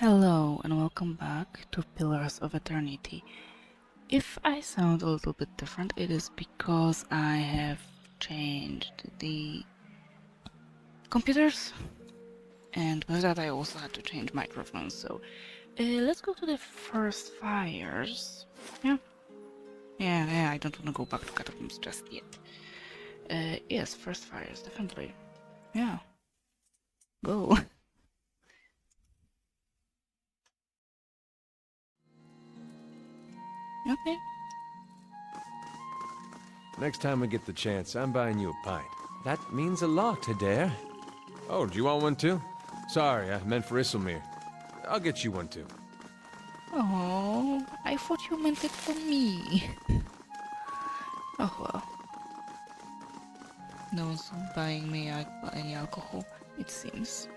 Hello and welcome back to Pillars of Eternity. If I sound a little bit different, it is because I have changed the computers, and with that I also had to change microphones, so let's go to the first fires. Yeah, I don't want to go back to catacombs just yet. Yes, first fires, definitely. Yeah. Go. Okay. Next time we get the chance, I'm buying you a pint. That means a lot, Adair. Oh, do you want one too? Sorry, I meant for Isselmere. I'll get you one too. Oh, I thought you meant it for me. Oh well. No one's buying me any alcohol, it seems.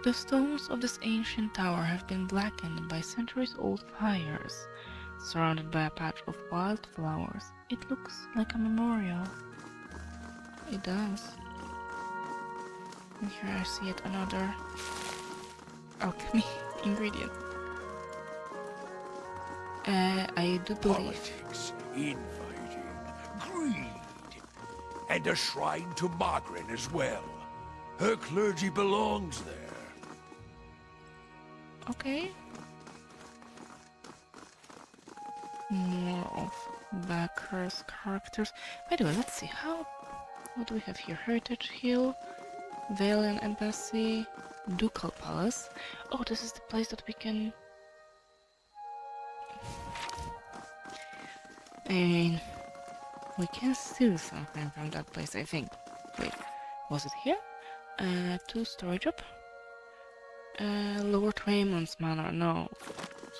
The stones of this ancient tower have been blackened by centuries-old fires. Surrounded by a patch of wildflowers, it looks like a memorial. It does. And here I see yet another alchemy ingredient. I do believe. Politics, infighting, greed, and a shrine to Margaret as well. Her clergy belongs there. Okay. More of Backer's characters. By the way, let's see what do we have here? Heritage Hill, Valiant Embassy, Ducal Palace. Oh, this is the place that we can. I mean, we can steal something from that place, I think. Wait, was it here? To storage up? Lord Raymond's Manor, no.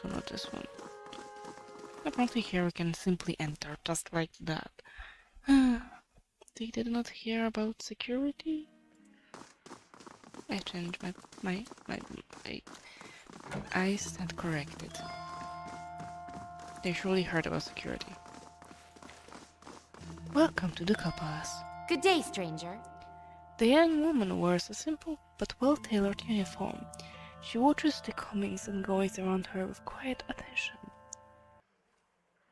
So not this one. Apparently here we can simply enter, just like that. They did not hear about security? I changed my I stand corrected. They surely heard about security. Welcome to Ducal Palace. Good day, stranger. The young woman wears a simple but well-tailored uniform. She watches the comings and goings around her with quiet attention.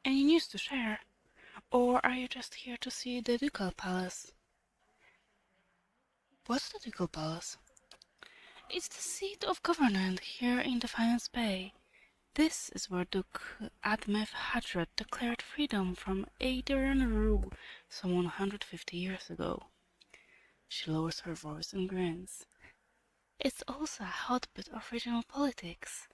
Any news to share? Or are you just here to see the Ducal Palace? What's the Ducal Palace? It's the seat of government here in Defiance Bay. This is where Duke Admeth Hadred declared freedom from Adrian rule some 150 years ago. She lowers her voice and grins. It's also a hotbed of regional politics.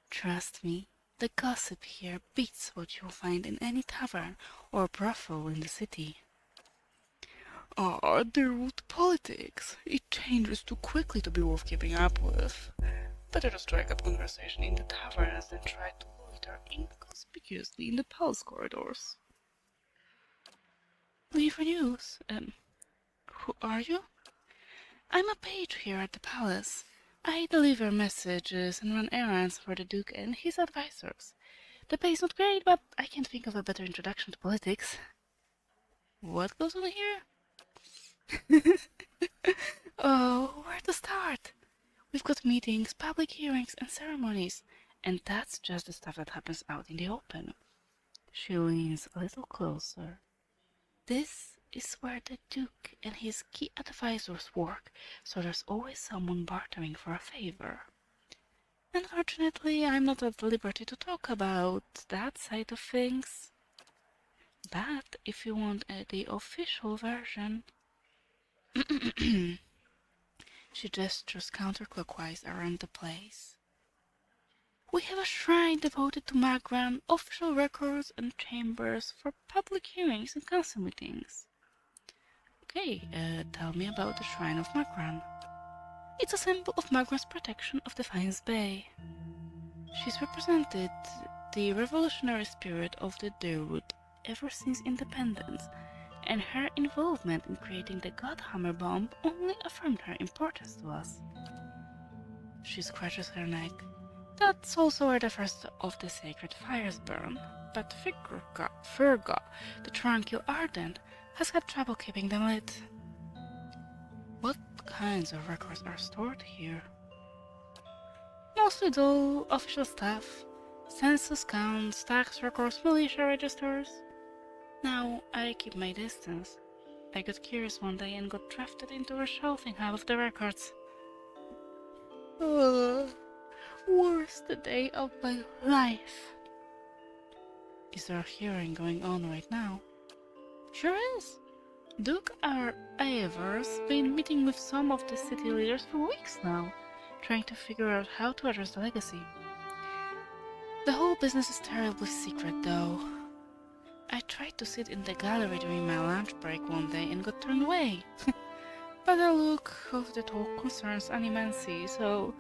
Trust me, the gossip here beats what you'll find in any tavern or brothel in the city. The root politics. It changes too quickly to be worth keeping up with. Better to strike up conversation in the taverns than try to loiter inconspicuously in the palace corridors. Leave for news. Who are you? I'm a page here at the palace. I deliver messages and run errands for the Duke and his advisors. The pay's not great, but I can't think of a better introduction to politics. What goes on here? Oh, where to start? We've got meetings, public hearings, and ceremonies, and that's just the stuff that happens out in the open. She leans a little closer. This is where the Duke and his key advisors work, so there's always someone bartering for a favor. Unfortunately, I'm not at liberty to talk about that side of things. But if you want the official version... She gestures counterclockwise around the place. We have a shrine devoted to Magran, official records and chambers for public hearings and council meetings. Okay, tell me about the Shrine of Magran. It's a symbol of Magran's protection of Defiance Bay. She's represented the revolutionary spirit of the Deerwood ever since independence, and her involvement in creating the Godhammer bomb only affirmed her importance to us. She scratches her neck. That's also where the first of the sacred fires burn, but Ferga, the tranquil ardent, has had trouble keeping them lit. What kinds of records are stored here? Mostly dull official stuff. Census counts, tax records, militia registers. Now I keep my distance. I got curious one day and got drafted into a shelving hub of the records. Worst day of my life. Is there a hearing going on right now? Sure is. Duke R. Aver's been meeting with some of the city leaders for weeks now, trying to figure out how to address the legacy. The whole business is terribly secret, though. I tried to sit in the gallery during my lunch break one day and got turned away. But the look of the talk concerns animancy, so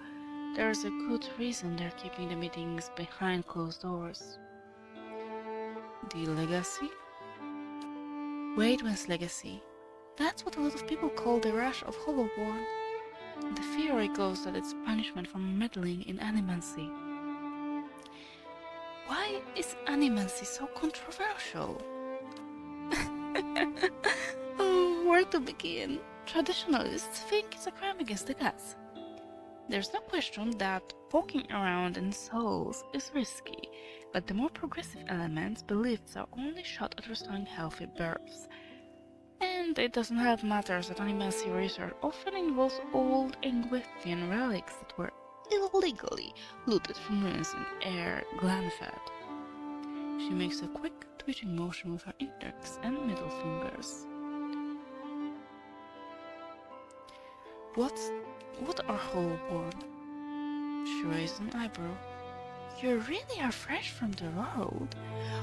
there's a good reason they're keeping the meetings behind closed doors. The legacy? Wademan's legacy. That's what a lot of people call the rush of Hollowborn. The theory goes that it's punishment for meddling in animancy. Why is animancy so controversial? Oh, where to begin? Traditionalists think it's a crime against the gods. There's no question that poking around in souls is risky, but the more progressive elements believe they're only shot at restoring healthy births. And it doesn't help matters that animancy research often involves old Engwithian relics that were illegally looted from ruins in Air Glanfad. She makes a quick twitching motion with her index and middle fingers. What are Hollowborn? She raised an eyebrow. You really are fresh from the road.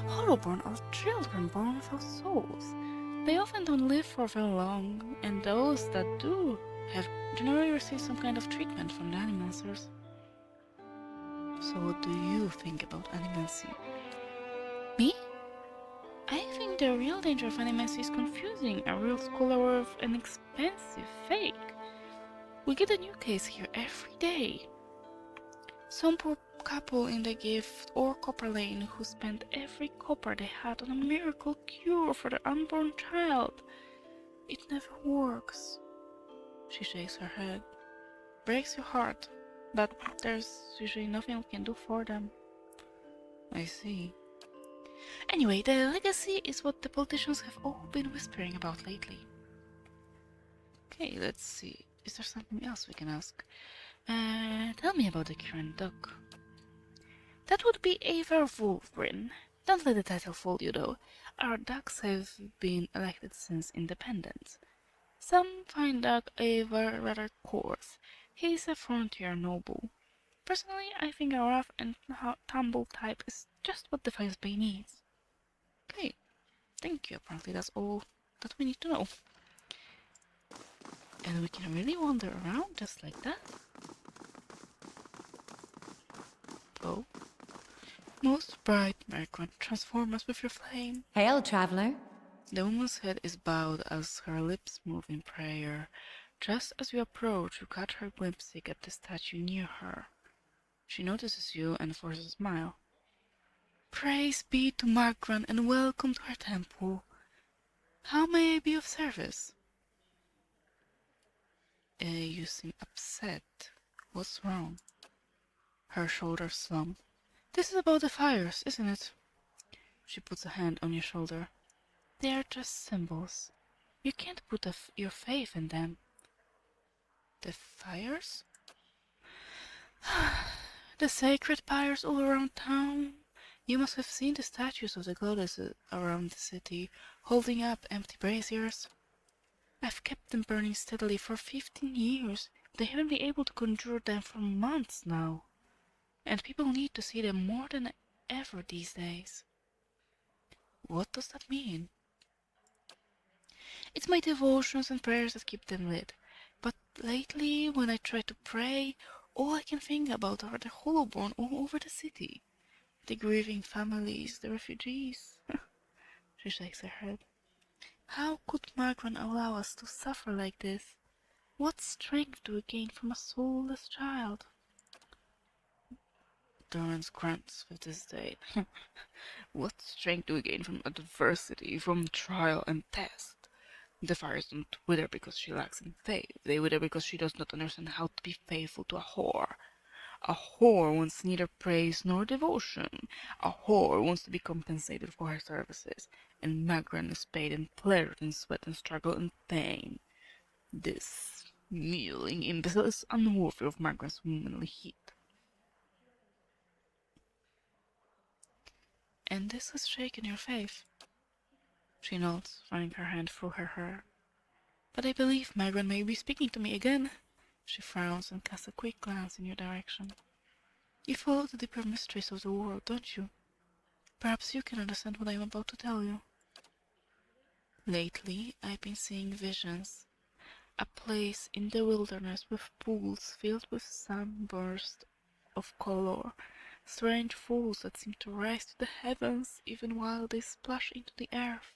Hollowborn are children born without souls. They often don't live for very long, and those that do have generally received some kind of treatment from the animancers. So what do you think about animancy? Me? I think the real danger of animancy is confusing a real scholar with an expensive fake. We get a new case here every day. Some poor couple in the Gift or Copper Lane who spent every copper they had on a miracle cure for their unborn child. It never works. She shakes her head. Breaks your heart, but there's usually nothing we can do for them. I see. Anyway, the legacy is what the politicians have all been whispering about lately. Okay, let's see. Is there something else we can ask? Tell me about the current duck. That would be Ava Wolfrin. Don't let the title fool you though. Our ducks have been elected since independence. Some find Duck Ava rather coarse. He's a frontier noble. Personally, I think a rough and tumble type is just what the Fires Bay needs. Okay, thank you. Apparently that's all that we need to know. And we can really wander around just like that. Oh. Most bright Mercury, transform us with your flame. Hail, traveler. The woman's head is bowed as her lips move in prayer. Just as you approach, you catch her glimpsing at the statue near her. She notices you and forces a smile. Praise be to Magran and welcome to her temple. How may I be of service? You seem upset. What's wrong? Her shoulders slump. This is about the fires, isn't it? She puts a hand on your shoulder. They are just symbols. You can't put your faith in them. The fires? The sacred pyres all around town. You must have seen the statues of the goddesses around the city, holding up empty braziers. I've kept them burning steadily for 15 years. They haven't been able to conjure them for months now. And people need to see them more than ever these days. What does that mean? It's my devotions and prayers that keep them lit. But lately, when I try to pray, all I can think about are the Hollowborn all over the city. The grieving families, the refugees. She shakes her head. How could Margaret allow us to suffer like this? What strength do we gain from a soulless child? Durrance grunts with disdain. What strength do we gain from adversity, from trial and test? The fires don't wither because she lacks in faith. They wither because she does not understand how to be faithful to a whore. A whore wants neither praise nor devotion. A whore wants to be compensated for her services, and Magran is paid in pleasure, in sweat and struggle and pain. This mewling imbecile is unworthy of Magran's womanly heat. And this has shaken your faith. She nods, running her hand through her hair. But I believe Magran may be speaking to me again. She frowns and casts a quick glance in your direction. You follow the deeper mysteries of the world, don't you? Perhaps you can understand what I am about to tell you. Lately, I've been seeing visions. A place in the wilderness with pools filled with sunbursts of color. Strange falls that seem to rise to the heavens even while they splash into the earth.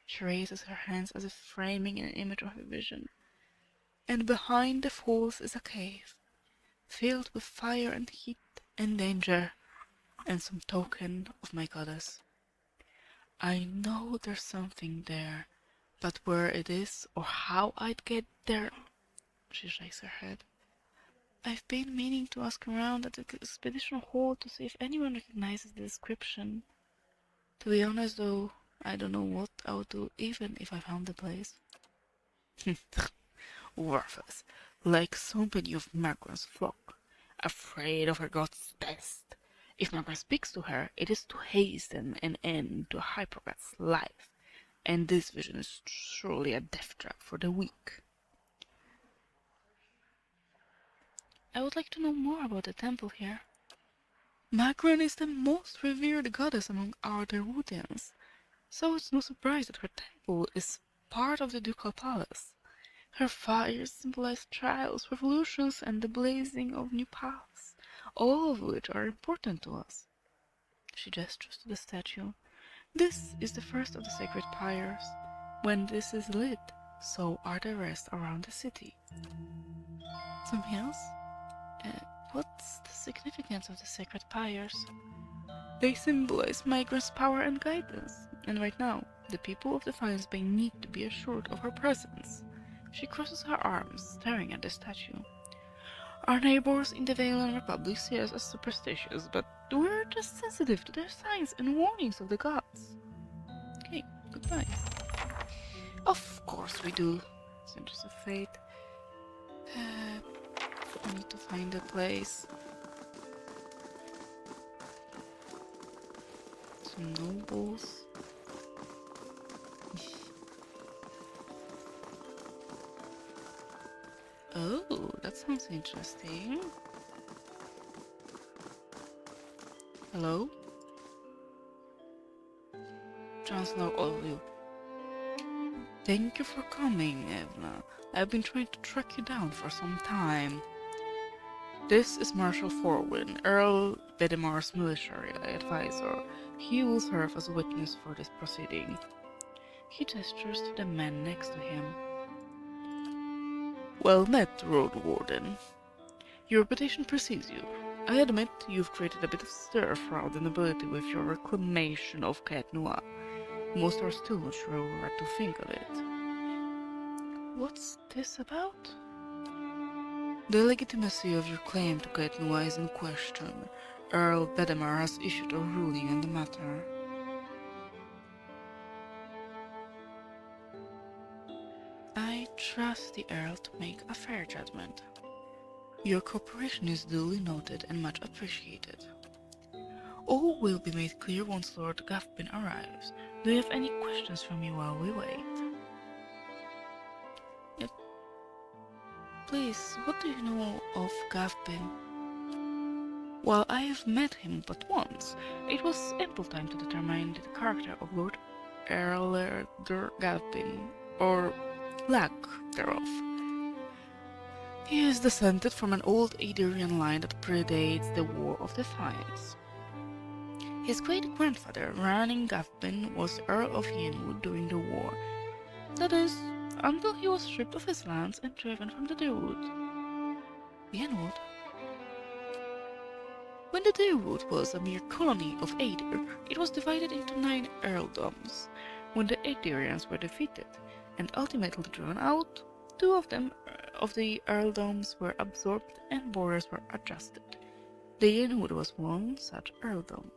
She raises her hands as if framing an image of a vision. And behind the falls is a cave, filled with fire and heat and danger, and some token of my goddess. I know there's something there, but where it is or how I'd get there, she shakes her head. I've been meaning to ask around at the expedition hall to see if anyone recognizes the description. To be honest though, I don't know what I would do even if I found the place. Worthless, like so many of Magran's flock, afraid of her god's test. If Magran speaks to her, it is to hasten an end to a hypergod's life, and this vision is surely a death trap for the weak. I would like to know more about the temple here. Magran is the most revered goddess among our Derudians, so it's no surprise that her temple is part of the ducal palace. Her fires symbolize trials, revolutions, and the blazing of new paths, all of which are important to us. She gestures to the statue. This is the first of the sacred pyres. When this is lit, so are the rest around the city. Something else? What's the significance of the sacred pyres? They symbolize Magran's power and guidance, and right now, the people of the Defiance Bay need to be assured of her presence. She crosses her arms, staring at the statue. Our neighbors in the Valen Republic see us as superstitious, but we're just sensitive to their signs and warnings of the gods. Okay, goodbye. Of course we do. Centers of Fate. I need to find a place. Some nobles. Oh, that sounds interesting. Hello? Chancellor Olville. Thank you for coming, Evna. I've been trying to track you down for some time. This is Marshal Forwin, Earl Bedemar's military advisor. He will serve as a witness for this proceeding. He gestures to the man next to him. Well met, Road Warden. Your reputation precedes you. I admit you've created a bit of stir around the nobility with your reclamation of Caet Noir. Most are still not sure what to think of it. What's this about? The legitimacy of your claim to Caet Noir is in question. Earl Bedemar has issued a ruling on the matter. I trust the Earl to make a fair judgment. Your cooperation is duly noted and much appreciated. All will be made clear once Lord Gaffbin arrives. Do you have any questions for me while we wait? Yep. Please, what do you know of Gaffbin? While I have met him but once, it was ample time to determine the character of Lord Erler Gaffbin, or lack thereof. He is descended from an old Adrian line that predates the War of Defiance. His great-grandfather, Ranning Gaffbin, was Earl of Yenwood during the war. That is, until he was stripped of his lands and driven from the Deerwood. Yenwood? When the Deerwood was a mere colony of Adir, it was divided into 9 earldoms. When the Adirians were defeated and ultimately driven out, 2 of the earldoms were absorbed and borders were adjusted. The Yenwood was one such earldom.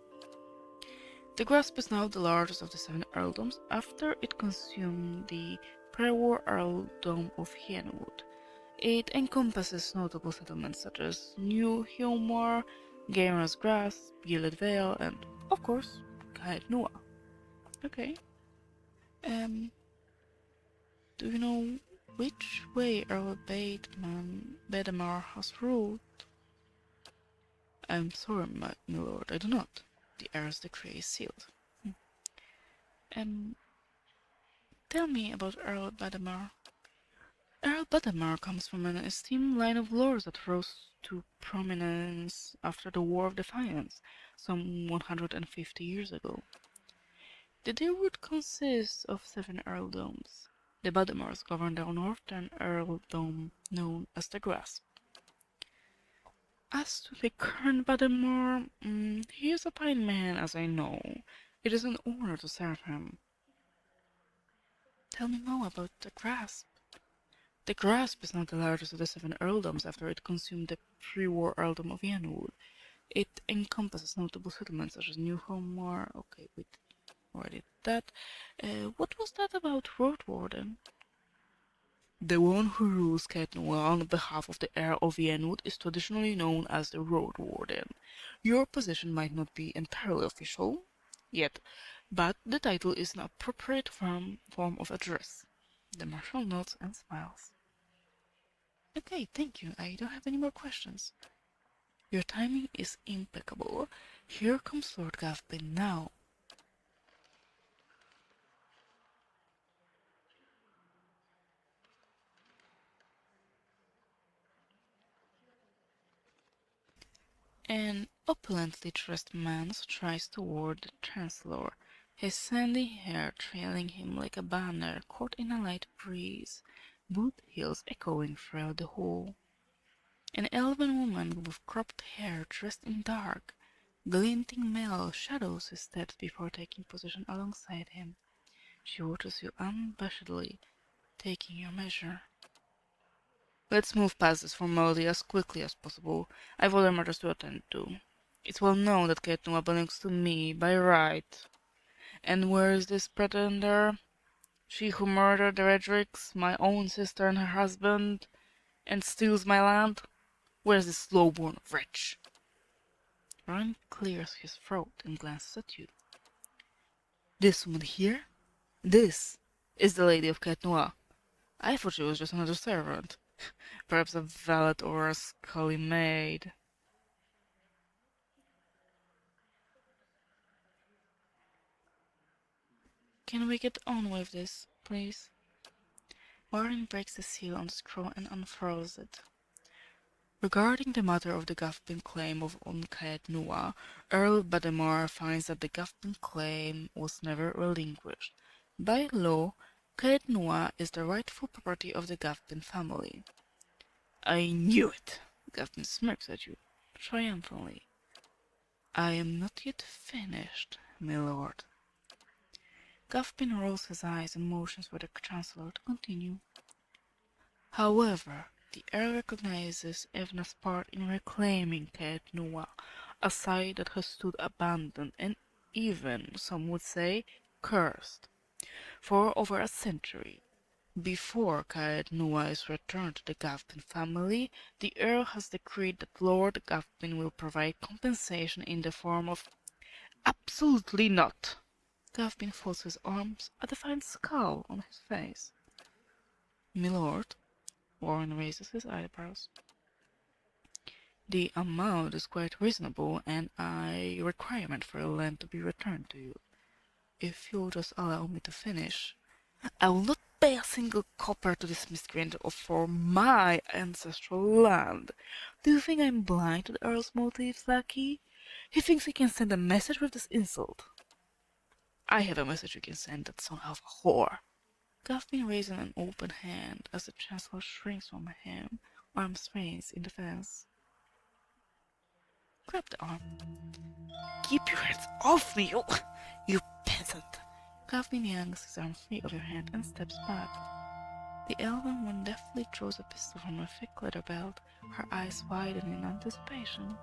The grasp is now the largest of the 7 earldoms after it consumed the pre-war earldom of Yenwood. It encompasses notable settlements such as New Hilmar, Gamer's Grasp, Gilded Vale, and, of course, Caed Nua. Okay. Do you know which way Earl Bedamar has ruled? I'm sorry, my lord, I do not. The heir's decree is sealed. Um, Tell me about Earl Badamar. Earl Badamar comes from an esteemed line of lords that rose to prominence after the War of Defiance, some 150 years ago. The Deerwood consists of 7 earldoms. The Badamars govern the northern earldom known as the Grasp. As to the current Badamar, he is a fine man as I know. It is an honor to serve him. Tell me more about the Grasp. The Grasp is now the largest of the 7 earldoms after it consumed the pre-war earldom of Yenwood. It encompasses notable settlements such as New Homar. Okay, we already did that. What was that about Road Warden? The one who rules Ketnua on behalf of the heir of Yenwood is traditionally known as the Road Warden. Your position might not be entirely official yet, but the title is an appropriate form of address. The marshal nods and smiles. Okay, thank you. I don't have any more questions. Your timing is impeccable. Here comes Lord Gathbin now. An opulently dressed man strides toward the Chancellor, his sandy hair trailing him like a banner caught in a light breeze, boot heels echoing throughout the hall. An elven woman with cropped hair dressed in dark, glinting mail shadows his steps before taking position alongside him. She watches you unabashedly, taking your measure. Let's move past this formality as quickly as possible. I've other matters to attend to. It's well known that Ketnua belongs to me by right. And where is this pretender? She who murdered the Redricks, my own sister and her husband, and steals my land? Where's this slow-born wretch? Ron clears his throat and glances at you. This woman here? This is the Lady of Ketnua. I thought she was just another servant. Perhaps a valet or a scully maid. Can we get on with this, please? Warren breaks the seal on the scroll and unfurls it. Regarding the matter of the Gathbin claim of Caed Nua, Earl Bademar finds that the Gathbin claim was never relinquished. By law, Caed Nua is the rightful property of the Gathbin family. I knew it! Gathbin smirks at you, triumphantly. I am not yet finished, my lord. Gathbin rolls his eyes and motions for the Chancellor to continue. However, the heir recognizes Evna's part in reclaiming Caed Nua, a site that has stood abandoned and even, some would say, cursed, for over a century. Before Caed Nua is returned to the Gathbin family, the heir has decreed that Lord Gathbin will provide compensation in the form of absolutely not. Gathbin folds his arms, a defiant scowl on his face. Milord, Warren raises his eyebrows. The amount is quite reasonable, and a requirement for your land to be returned to you. If you'll just allow me to finish, I will not pay a single copper to this miscreant for my ancestral land. Do you think I'm blind to the Earl's motives, lackey? He thinks he can send a message with this insult. I have a message you can send that son of a whore. Gathbin raises an open hand as the Chancellor shrinks from him, arms raised in defense. Grab the arm. Keep your hands off me, you peasant! Gathbin yanks his arm free of your hand and steps back. The elven one deftly draws a pistol from a thick leather belt, her eyes widen in anticipation.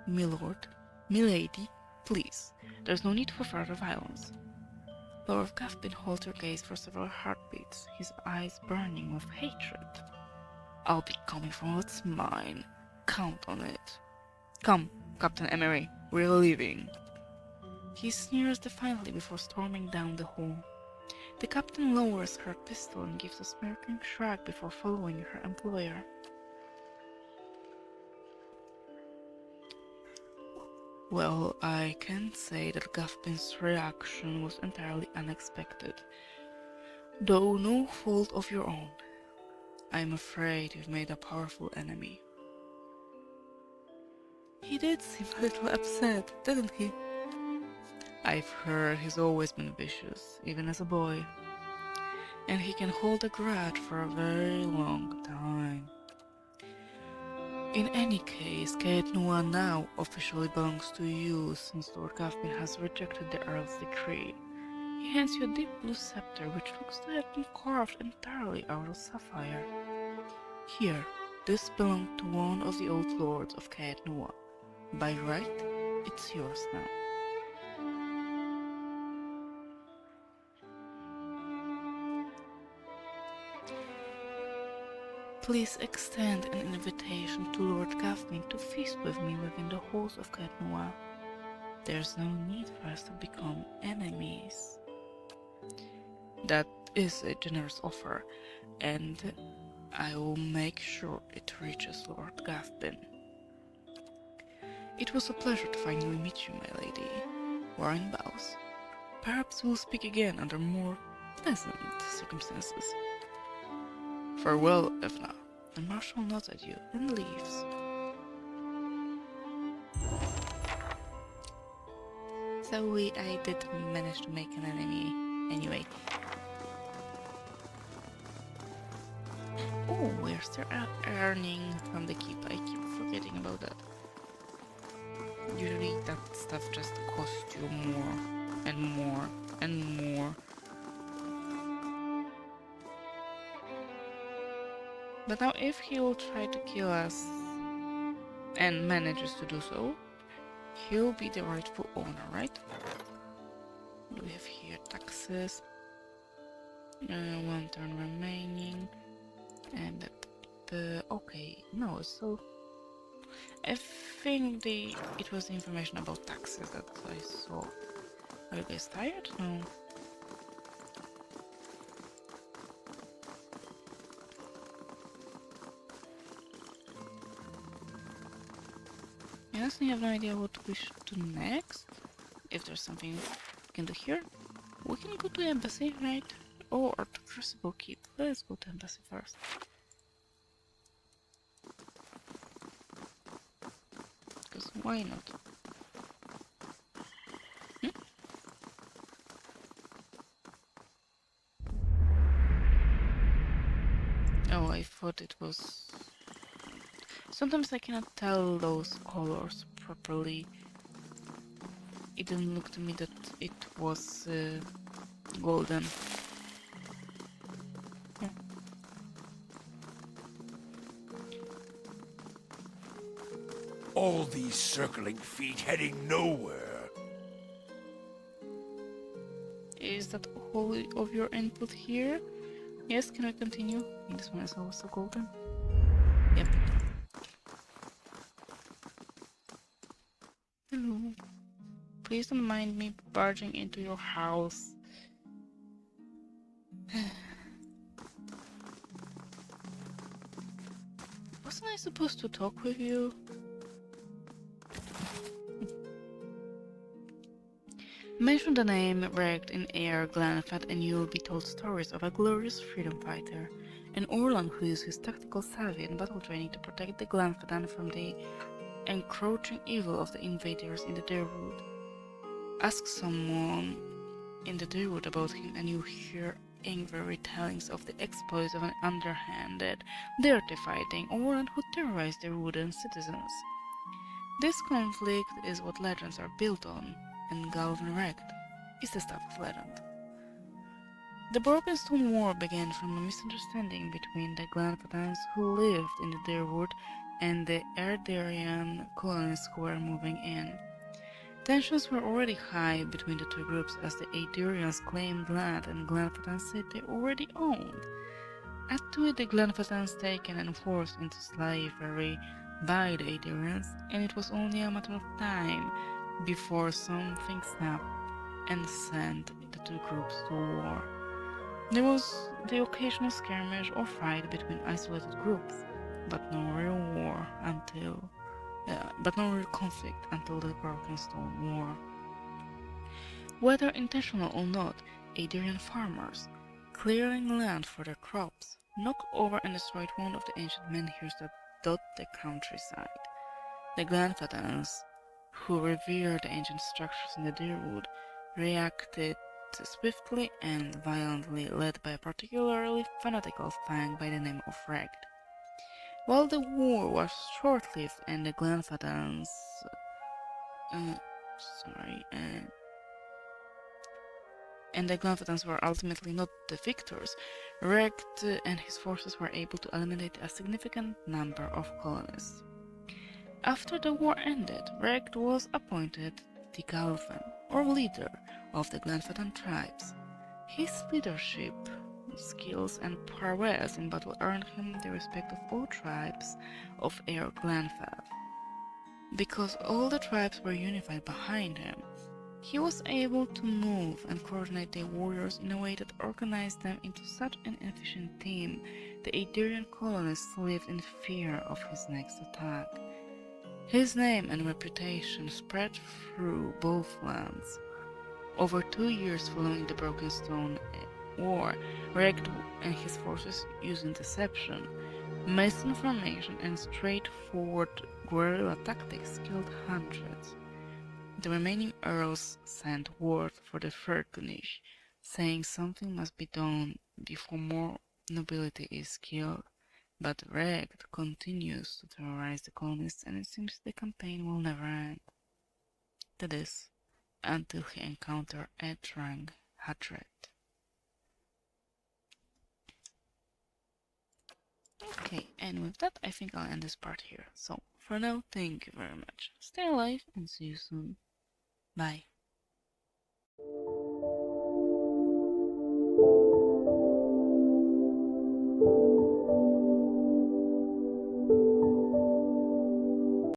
Milord, milady, please, there's no need for further violence. Lord Gaffin holds her gaze for several heartbeats, his eyes burning with hatred. I'll be coming for what's mine. Count on it. Come, Captain Emery, we're leaving. He sneers defiantly before storming down the hall. The captain lowers her pistol and gives a smirking shrug before following her employer. Well, I can't say that Gaffin's reaction was entirely unexpected. Though no fault of your own, I'm afraid you've made a powerful enemy. He did seem a little upset, didn't he? I've heard he's always been vicious, even as a boy. And he can hold a grudge for a very long time. In any case, Caed Nua now officially belongs to you, since Lord Gaffin has rejected the Earl's decree. He hands you a deep blue scepter which looks to have been carved entirely out of sapphire. Here, this belonged to one of the old lords of Caed Nua. By right, it's yours now. Please extend an invitation to Lord Gaffin to feast with me within the halls of Caed Nua. There's no need for us to become enemies. That is a generous offer, and I will make sure it reaches Lord Gaffin. It was a pleasure to finally meet you, my lady. Warren bows. Perhaps we'll speak again under more pleasant circumstances. Farewell, Evna. The Marshal nods at you and leaves. So I did manage to make an enemy anyway. Oh, we're still earning from the keep. I keep forgetting about that. Usually that stuff just costs you more and more and more. But now if he will try to kill us and manages to do so, he'll be the rightful owner, right? What do we have here? Taxes. 1 turn remaining. And okay, no, so I think it was the information about taxes that I saw. Are you guys tired? No. I honestly have no idea what we should do next. If there's something we can do here. We can go to embassy, right? Or to Crucible Keep. Let's go to embassy first. Because why not? Oh, I thought it was... Sometimes I cannot tell those colors properly. It didn't look to me that it was golden. Yeah. All these circling feet heading nowhere. Is that all of your input here? Yes, can we continue? This one is also golden. Yep. Hello. Please don't mind me barging into your house. Wasn't I supposed to talk with you? Mention the name wrecked in air Glenfat and you'll be told stories of a glorious freedom fighter, an Orlan who used his tactical savvy and battle training to protect the Glenfadan from the encroaching evil of the invaders in the Deerwood. Ask someone in the Deerwood about him and you hear angry retellings of the exploits of an underhanded, dirty fighting Orlan who terrorized the wooden citizens. This conflict is what legends are built on, and Galvin wrecked is the stuff of legend. The Broken Stone War began from a misunderstanding between the Glenfatans who lived in the Deerwood and the Erdarian colonists who were moving in. Tensions were already high between the two groups as the Erdarians claimed land and Glenfatans said they already owned. Add to it the Glenfatans taken and forced into slavery by the Erdarians, and it was only a matter of time before something snapped and sent the two groups to war. There was the occasional skirmish or fight between isolated groups, but no real war until but no real conflict until the Broken Stone War. Whether intentional or not, Adrian farmers, clearing land for their crops, knocked over and destroyed one of the ancient menhirs that dot the countryside. The Glenfatans, who revered the ancient structures in the Deerwood, reacted swiftly and violently, led by a particularly fanatical Fang by the name of Ragd. While the war was short-lived and the Glenfatans and the Glenfatans were ultimately not the victors, Ragd and his forces were able to eliminate a significant number of colonists. After the war ended, Ragd was appointed the Galvan, or leader, of the Glenfatan tribes. His leadership skills and prowess in battle earned him the respect of all tribes of Air Glenfath. Because all the tribes were unified behind him, he was able to move and coordinate their warriors in a way that organized them into such an efficient team the Adarian colonists lived in fear of his next attack. His name and reputation spread through both lands. Over 2 years following the Broken Stone War, Ragd and his forces, using deception, misinformation, and straightforward guerrilla tactics, killed hundreds. The remaining earls sent word for the Firkunish, saying something must be done before more nobility is killed. But Ragd continues to terrorize the colonists, and it seems the campaign will never end. That is, until he encounters Edrang Hadred. Okay, and with that I think I'll end this part here. So, for now, thank you very much. Stay alive and see you soon. Bye.